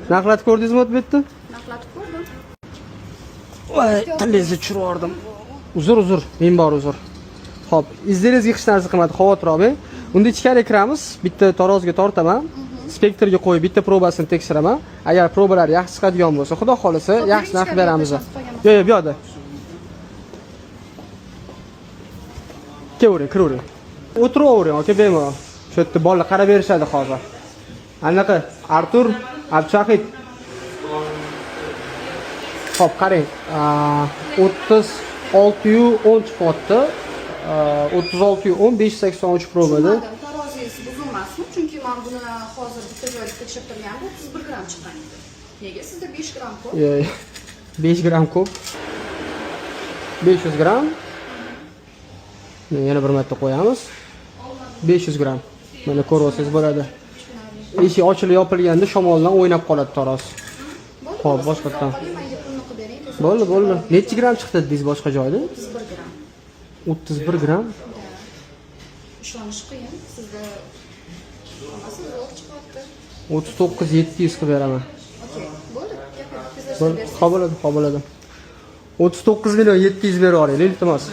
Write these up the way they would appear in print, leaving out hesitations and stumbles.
Naqlat ko'rdingizmi o'tib ketdi? Naqlatib ko'rdim. Voy, tilingizni tushirib yubordim. Uzr, men bor uzr. Xo'p, izlaringizga hech narsa qilmadi, xavotir olmang. Unda ichkariga kiramiz, bitta taroziga tortaman. Spektrga qo'yib bitta probasini tekshiraman. Agar probalar yaxshi chiqadigan bo'lsa, xudo xolasa, yaxshi narx beramiz. Yo'q, bu yoqda. Kiravering. O'tiravering, aka bemalol. Shu yerda bolalar qarab berishadi hozir. Anaqa Artur Abchaqit. Xo'p, qarang. 36.10 chiqyapti. 36.10 583 probada. Tarozingiz buzilmasmi? Chunki men buni hozir bitta joyda tekshirib turgandim, 31 gram chiqqan edi. Nega sizda 5 gram ko'p? 5 gram ko'p. 500 gram. Yana bir marta qo'yamiz. 500 gram. Mana ko'rsangiz bo'ladi. Eshik ochilib yopilganda shamoldan o'ynab qoladi taroz. Xo'p, boshqadan. Bo'ldi. Necha gram chiqdi dedingiz boshqa joyda? 31 gram. 31 gram. Ishonish qiyin. Sizda hammasi zo'r chiqyapti. 39.700 qilib beraman. Okey, bo'ldi. Bo'ldi, qo'biladi. 39.700 berib yuboring, iltimos.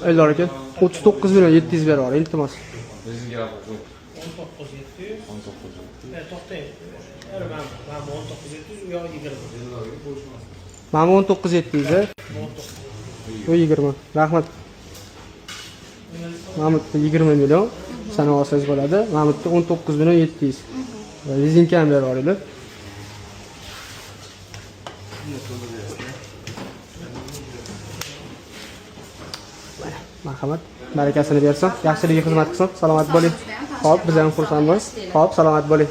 Eldor aka, 39.700 berib yuboring, iltimos. Bizga 19.700. To'xtang. Mana 19.700 yo 20. Mana 19.700. Bu 20. Rahmat. Mahmudda 20 million sanab olsangiz bo'ladi. Mahmudda 19.700. Lizinka ham berib yuboringlar. Marhamat. Barakasini bersin. Yaxshiligi xizmat qilsin. Salomat bo'ling. Xo'p, biz ham xursandmiz. Xo'p, salomat bo'ling.